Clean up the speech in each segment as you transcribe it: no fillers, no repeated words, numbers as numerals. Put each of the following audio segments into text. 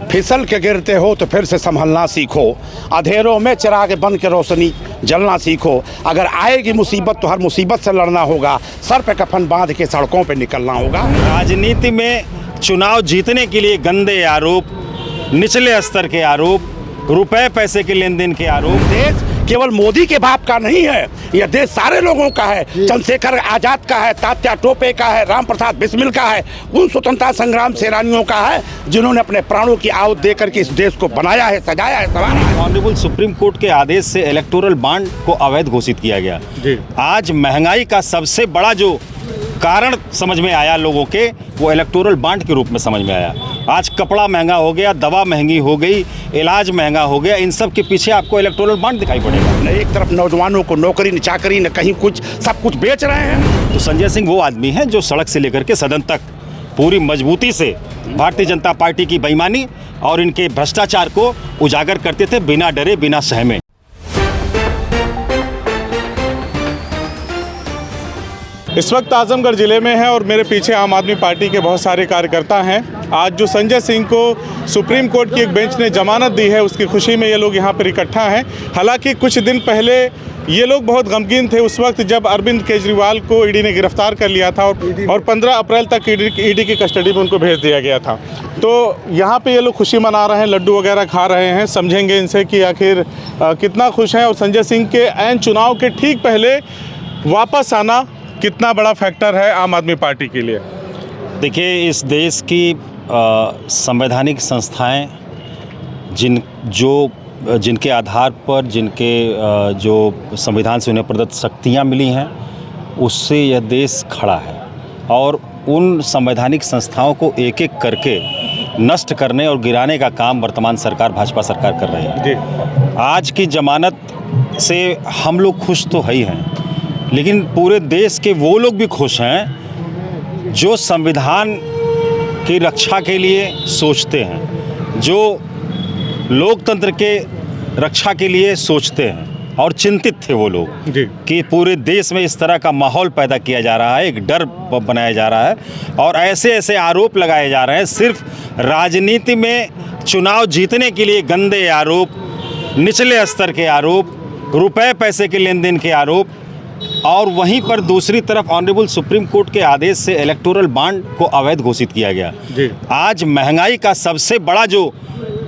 फिसल के गिरते हो तो फिर से संभलना सीखो, अंधेरों में चिराग बन के रोशनी जलना सीखो। अगर आएगी मुसीबत तो हर मुसीबत से लड़ना होगा, सर पे कफन बांध के सड़कों पे निकलना होगा। राजनीति में चुनाव जीतने के लिए गंदे आरोप, निचले स्तर के आरोप, रुपए पैसे के लेन देन के आरोप। देश केवल मोदी के बाप का नहीं है, यह देश सारे लोगों का है। चंद्रशेखर आजाद का है, तात्या टोपे का है, राम प्रसाद बिस्मिल का है, उन स्वतंत्रता संग्राम सेनानियों का है जिन्होंने अपने प्राणों की आहुत देकर के इस देश को बनाया है, सजाया है, संवारा है। ऑनरेबल सुप्रीम कोर्ट के आदेश से इलेक्टोरल बॉन्ड को अवैध घोषित किया गया। आज महंगाई का सबसे बड़ा जो कारण समझ में आया लोगों के, वो इलेक्टोरल बॉन्ड के रूप में समझ में आया। आज कपड़ा महंगा हो गया, दवा महंगी हो गई, इलाज महंगा हो गया, इन सब के पीछे आपको इलेक्टोरल बॉन्ड दिखाई पड़ेगा। एक तरफ नौजवानों को नौकरी न चाकरी न कहीं कुछ, सब कुछ बेच रहे हैं। तो संजय सिंह वो आदमी हैं जो सड़क से लेकर के सदन तक पूरी मजबूती से भारतीय जनता पार्टी की बेईमानी और इनके भ्रष्टाचार को उजागर करते थे, बिना डरे बिना सहमे। इस वक्त आजमगढ़ ज़िले में है और मेरे पीछे आम आदमी पार्टी के बहुत सारे कार्यकर्ता हैं। आज जो संजय सिंह को सुप्रीम कोर्ट की एक बेंच ने जमानत दी है, उसकी खुशी में ये लोग यहाँ पर इकट्ठा हैं। हालांकि कुछ दिन पहले ये लोग बहुत गमगीन थे उस वक्त जब अरविंद केजरीवाल को ईडी ने गिरफ्तार कर लिया था और 15 अप्रैल तक ईडी की कस्टडी में उनको भेज दिया गया था। तो यहाँ पे ये लोग खुशी मना रहे हैं, लड्डू वगैरह खा रहे हैं। समझेंगे इनसे कि आखिर कितना खुश हैं और संजय सिंह के ऐन चुनाव के ठीक पहले वापस आना कितना बड़ा फैक्टर है आम आदमी पार्टी के लिए। देखिए, इस देश की संवैधानिक संस्थाएं जिनके आधार पर जो संविधान से उन्हें प्रदत्त शक्तियां मिली हैं, उससे यह देश खड़ा है और उन संवैधानिक संस्थाओं को एक एक करके नष्ट करने और गिराने का काम वर्तमान सरकार, भाजपा सरकार कर रही है। जी। आज की जमानत से हम लोग खुश तो है ही हैं, लेकिन पूरे देश के वो लोग भी खुश हैं जो संविधान की रक्षा के लिए सोचते हैं, जो लोकतंत्र के रक्षा के लिए सोचते हैं और चिंतित थे वो लोग कि पूरे देश में इस तरह का माहौल पैदा किया जा रहा है, एक डर बनाया जा रहा है और ऐसे ऐसे आरोप लगाए जा रहे हैं। सिर्फ राजनीति में चुनाव जीतने के लिए गंदे आरोप, निचले स्तर के आरोप, रुपए पैसे के लेन देन के आरोप, और वहीं पर दूसरी तरफ ऑनरेबल सुप्रीम कोर्ट के आदेश से इलेक्टोरल बॉन्ड को अवैध घोषित किया गया। आज महंगाई का सबसे बड़ा जो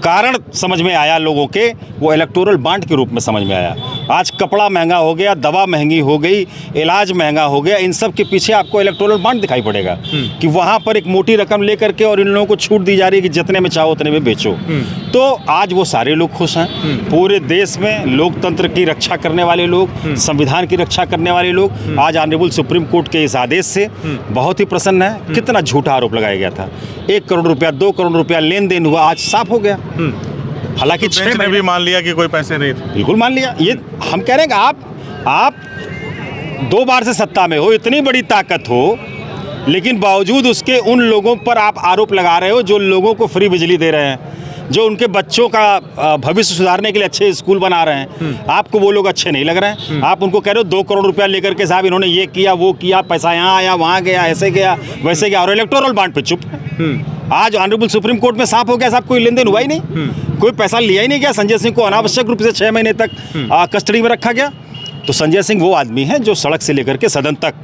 कारण समझ में आया लोगों के, वो इलेक्टोरल बॉन्ड के रूप में समझ में आया। आज कपड़ा महंगा हो गया, दवा महंगी हो गई, इलाज महंगा हो गया, इन सब के पीछे आपको इलेक्टोरल बॉन्ड दिखाई पड़ेगा कि वहाँ पर एक मोटी रकम लेकर के और इन लोगों को छूट दी जा रही है कि जितने में चाहो उतने में बेचो। तो आज वो सारे लोग खुश हैं। पूरे देश में लोकतंत्र की रक्षा करने वाले लोग, संविधान की रक्षा करने वाले लोग आज ऑनरेबल सुप्रीम कोर्ट के इस आदेश से बहुत ही प्रसन्न है। कितना झूठा आरोप लगाया गया था, 1 करोड़ रुपया, 2 करोड़ रुपया लेन देन हुआ, आज साफ हो गया। हालांकि तो 6 महीने भी मान लिया कि कोई पैसे नहीं थे। बिल्कुल मान लिया। ये हम कह रहे हैं कि आप 2 बार से सत्ता में हो, इतनी बड़ी ताकत हो, लेकिन बावजूद उसके उन लोगों पर आप आरोप लगा रहे हो जो लोगों को फ्री बिजली दे रहे हैं, जो उनके बच्चों का भविष्य सुधारने के लिए अच्छे स्कूल बना रहे हैं। आपको वो लोग अच्छे नहीं लग रहे हैं। आप उनको कह रहे हो 2 करोड़ रुपया लेकर के साहब इन्होंने ये किया, वो किया, पैसा यहाँ आया, वहाँ गया, ऐसे गया, वैसे गया, और इलेक्टोरल बॉन्ड पे चुप है। आज ऑनरेबल सुप्रीम कोर्ट में साफ हो गया साहब, कोई लेन देन हुआ ही नहीं, कोई पैसा लिया ही नहीं गया। संजय सिंह को अनावश्यक रूप से 6 महीने तक कस्टडी में रखा गया। तो संजय सिंह वो आदमी हैं जो सड़क से लेकर के सदन तक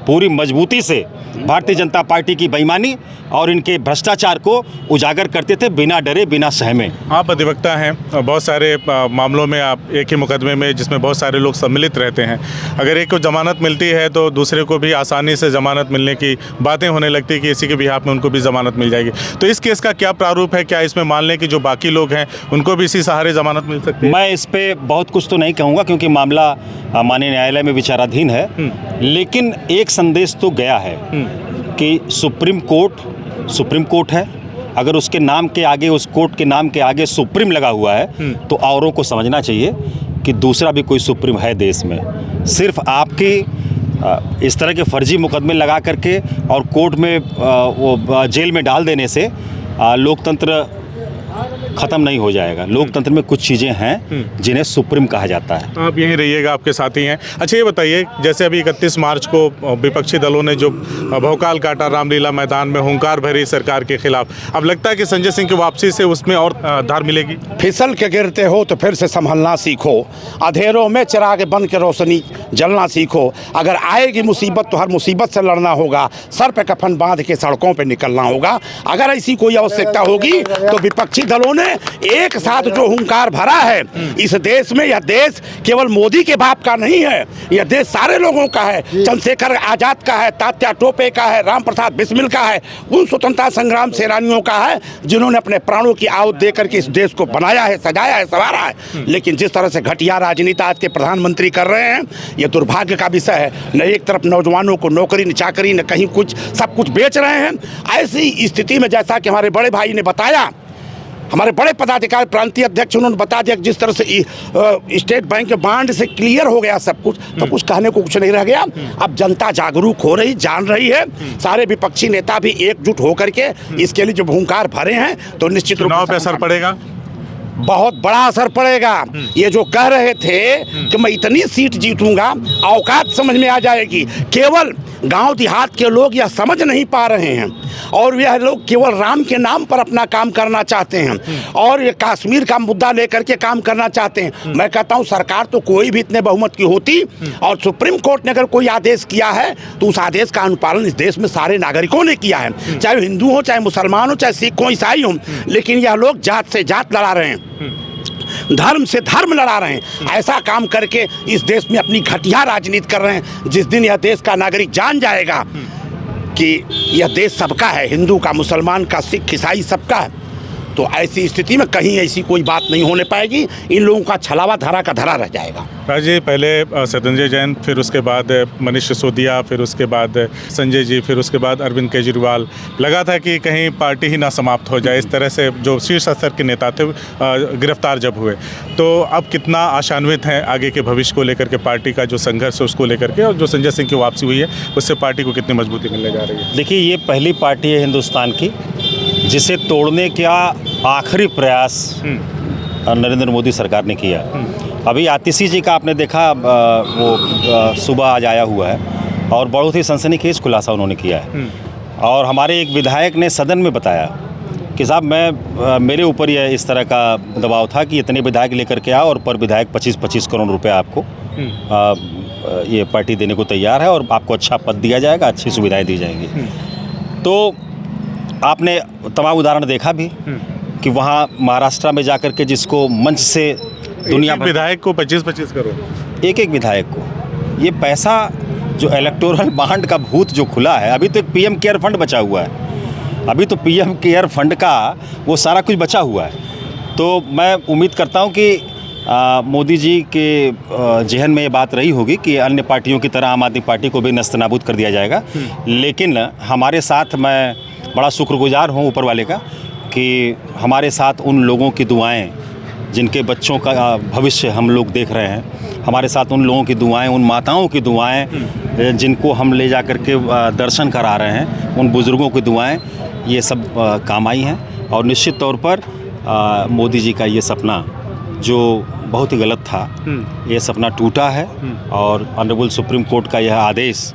पूरी मजबूती से भारतीय जनता पार्टी की बेईमानी और इनके भ्रष्टाचार को उजागर करते थे, बिना डरे बिना सहमे। आप अधिवक्ता हैं, बहुत सारे मामलों में आप एक ही मुकदमे में जिसमें बहुत सारे लोग सम्मिलित रहते हैं, अगर एक को जमानत मिलती है तो दूसरे को भी आसानी से जमानत मिलने की बातें होने लगती है कि इसी के बिहाफ में उनको भी जमानत मिल जाएगी। तो इस केस का क्या प्रारूप है? क्या इसमें मान लें कि जो बाकी लोग हैं उनको भी इसी सहारे जमानत मिल सकती है? मैं इस पर बहुत कुछ तो नहीं कहूँगा क्योंकि मामला माननीय न्यायालय में विचाराधीन है, लेकिन एक संदेश तो गया है कि सुप्रीम कोर्ट है। अगर उसके नाम के आगे, उस कोर्ट के नाम के आगे सुप्रीम लगा हुआ है तो औरों को समझना चाहिए कि दूसरा भी कोई सुप्रीम है देश में। सिर्फ आपकी इस तरह के फर्जी मुकदमे लगा करके और कोर्ट में वो जेल में डाल देने से लोकतंत्र ख़त्म नहीं हो जाएगा। लोकतंत्र में कुछ चीज़ें हैं जिन्हें सुप्रीम कहा जाता है। आप यहीं रहिएगा, आपके साथी हैं। अच्छा, ये बताइए, जैसे अभी 31 मार्च को विपक्षी दलों ने जो भौकाल काटा रामलीला मैदान में, हुंकार भरी सरकार के खिलाफ, अब लगता है कि संजय सिंह की वापसी से उसमें और धार मिलेगी? फिसल के गिरते हो तो फिर से संभलना सीखो, अंधेरों में चिराग बन के रोशनी जलना सीखो। अगर आएगी मुसीबत तो हर मुसीबत से लड़ना होगा, सर पे कफन बांध के सड़कों पे निकलना होगा। अगर ऐसी कोई आवश्यकता होगी तो विपक्षी दलों ने एक साथ जो हुंकार भरा है इस देश में, यह देश केवल मोदी के बाप का नहीं है, यह देश सारे लोगों का है। चंद्रशेखर आजाद का है, तात्या टोपे का है, राम प्रसाद बिस्मिल का है, उन स्वतंत्रता संग्राम सेनानियों का है जिन्होंने अपने प्राणों की आहुति देकर के इस देश को बनाया है, सजाया है, संवारा है। लेकिन जिस तरह से घटिया राजनीति आज के प्रधानमंत्री कर रहे हैं, यह दुर्भाग्य का विषय है। न एक तरफ नौजवानों को नौकरी न चाकरी न कहीं कुछ, सब कुछ बेच रहे हैं। ऐसी स्थिति में जैसा कि हमारे बड़े भाई ने बताया, हमारे बड़े पदाधिकारी प्रांतीय अध्यक्ष उन्होंने बता दिया कि जिस तरह से स्टेट बैंक के बांड से क्लियर हो गया सब कुछ, तो कुछ कहने को कुछ नहीं रह गया। अब जनता जागरूक हो रही, जान रही है। सारे विपक्षी नेता भी एकजुट होकर के इसके लिए जो हुंकार भरे हैं, तो निश्चित रूप चुनाव पे असर पड़ेगा, बहुत बड़ा असर पड़ेगा। ये जो कह रहे थे कि मैं इतनी सीट जीतूंगा, औकात समझ में आ जाएगी। केवल गांव देहात के लोग यह समझ नहीं पा रहे हैं और यह लोग केवल राम के नाम पर अपना काम करना चाहते हैं और ये कश्मीर का मुद्दा लेकर के काम करना चाहते हैं। मैं कहता हूं सरकार तो कोई भी इतने बहुमत की होती और सुप्रीम कोर्ट ने अगर कोई आदेश किया है तो उस आदेश का अनुपालन इस देश में सारे नागरिकों ने किया है, चाहे हिंदू हो, चाहे मुसलमान हो, चाहे सिख हो, ईसाई हो। लेकिन यह लोग जात से जात लड़ा रहे हैं, धर्म से धर्म लड़ा रहे हैं। ऐसा काम करके इस देश में अपनी घटिया राजनीति कर रहे हैं। जिस दिन यह देश का नागरिक जान जाएगा कि यह देश सबका है, हिंदू का, मुसलमान का, सिख, ईसाई सबका है, तो ऐसी स्थिति में कहीं ऐसी कोई बात नहीं होने पाएगी। इन लोगों का छलावा धरा का धरा रह जाएगा। राजी, पहले सत्येंद्र जैन, फिर उसके बाद मनीष सिसोदिया, फिर उसके बाद संजय जी, फिर उसके बाद अरविंद केजरीवाल। लगा था कि कहीं पार्टी ही ना समाप्त हो जाए। इस तरह से जो शीर्ष स्तर के नेता थे गिरफ्तार जब हुए, तो अब कितना आशान्वित हैं आगे के भविष्य को लेकर के, पार्टी का जो संघर्ष है उसको लेकर के, और जो संजय सिंह की वापसी हुई है उससे पार्टी को कितनी मजबूती मिलने जा रही है? देखिए, ये पहली पार्टी है हिंदुस्तान की जिसे तोड़ने का आखिरी प्रयास नरेंद्र मोदी सरकार ने किया। अभी आतिशी जी का आपने देखा, वो सुबह आज आया हुआ है और बहुत ही सनसनीखेज खुलासा उन्होंने किया है। और हमारे एक विधायक ने सदन में बताया कि साहब मेरे ऊपर यह इस तरह का दबाव था कि इतने विधायक लेकर के आओ और पर विधायक 25-25 करोड़ रुपए आपको ये पार्टी देने को तैयार है और आपको अच्छा पद दिया जाएगा, अच्छी सुविधाएँ दी जाएंगी। तो आपने तमाम उदाहरण देखा भी कि वहाँ महाराष्ट्र में जाकर के जिसको मंच से दुनिया भर विधायक को 25-25 करोड़, एक विधायक को, ये पैसा जो इलेक्टोरल बॉन्ड का भूत जो खुला है। अभी तो एक पीएम केयर फंड बचा हुआ है, अभी तो पीएम केयर फंड का वो सारा कुछ बचा हुआ है। तो मैं उम्मीद करता हूँ कि मोदी जी के जहन में ये बात रही होगी कि अन्य पार्टियों की तरह आम आदमी पार्टी को भी नस्तनाबूद कर दिया जाएगा। लेकिन हमारे साथ, मैं बड़ा शुक्रगुजार हूँ ऊपर वाले का कि हमारे साथ उन लोगों की दुआएं जिनके बच्चों का भविष्य हम लोग देख रहे हैं, हमारे साथ उन लोगों की दुआएं, उन माताओं की दुआएं जिनको हम ले जा कर के दर्शन करा रहे हैं, उन बुज़ुर्गों की दुआएं, ये सब काम आई हैं। और निश्चित तौर पर मोदी जी का ये सपना जो बहुत ही गलत था, ये सपना टूटा है। और ऑनरेबल सुप्रीम कोर्ट का यह आदेश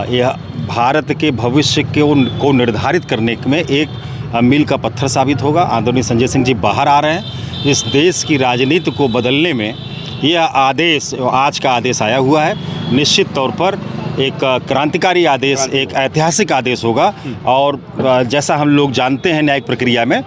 यह भारत के भविष्य को निर्धारित करने में एक मील का पत्थर साबित होगा। आदरणीय संजय सिंह जी बाहर आ रहे हैं, इस देश की राजनीति को बदलने में यह आदेश, आज का आदेश आया हुआ है, निश्चित तौर पर एक क्रांतिकारी आदेश, एक ऐतिहासिक आदेश होगा। और जैसा हम लोग जानते हैं न्यायिक प्रक्रिया में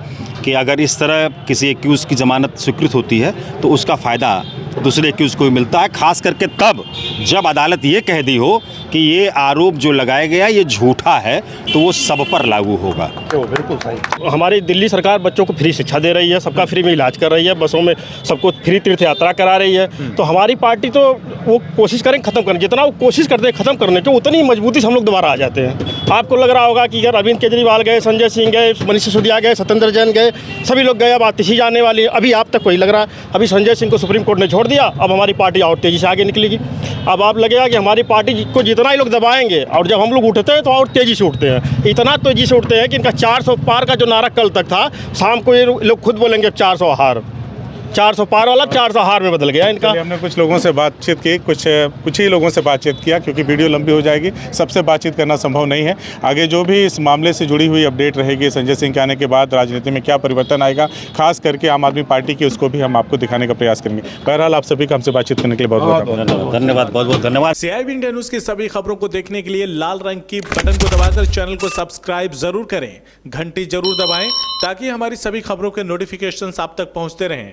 कि अगर इस तरह किसी एक्यूज़ की ज़मानत स्वीकृत होती है तो उसका फ़ायदा दूसरे एक्यूज़ को मिलता है, खास करके तब जब अदालत ये कह दी हो कि ये आरोप जो लगाया गया ये झूठा है, तो वो सब पर लागू होगा। तो बिल्कुल सही। हमारी दिल्ली सरकार बच्चों को फ्री शिक्षा दे रही है, सबका फ्री में इलाज कर रही है, बसों में सबको फ्री तीर्थ यात्रा करा रही है। तो हमारी पार्टी तो वो कोशिश करें ख़त्म करने, जितना वो कोशिश करते हैं ख़त्म करने की, उतनी मजबूती से हम लोग दोबारा आ जाते हैं। आपको लग रहा होगा कि यार अरविंद केजरीवाल गए, संजय सिंह गए, मनीष सिसोदिया गए, सत्येंद्र जैन गए, सभी लोग गए, अब आतिशी जाने वाली है। अभी आप तक वही लग रहा है। अभी संजय सिंह को सुप्रीम कोर्ट ने छोड़ दिया, अब हमारी पार्टी और तेज़ी से आगे निकलेगी। अब आप लगेगा कि हमारी पार्टी को जितना ही लोग दबाएंगे और जब हम लोग उठते हैं तो और तेज़ी से उठते हैं, इतना तेज़ी से उठते हैं कि इनका 400 पार का जो नारा कल तक था, शाम को ये लोग खुद बोलेंगे 400 हार, 400 पार वाला 400 हार में बदल गया इनका। हमने कुछ लोगों से बातचीत की, कुछ ही लोगों से बातचीत किया, क्योंकि वीडियो लंबी हो जाएगी, सबसे बातचीत करना संभव नहीं है। आगे जो भी इस मामले से जुड़ी हुई अपडेट रहेगी, संजय सिंह के आने के बाद राजनीति में क्या परिवर्तन आएगा, खास करके आम आदमी पार्टी की, उसको भी हम आपको दिखाने का प्रयास करेंगे। बहरहाल आप सभी का हमसे बातचीत करने के लिए बहुत बहुत धन्यवाद, बहुत बहुत धन्यवाद। CIB इंडिया न्यूज की सभी खबरों को देखने के लिए लाल रंग की बटन को दबाकर चैनल को सब्सक्राइब जरूर करें, घंटी जरूर दबाएं ताकि हमारी सभी खबरों के नोटिफिकेशंस आप तक पहुंचते रहें।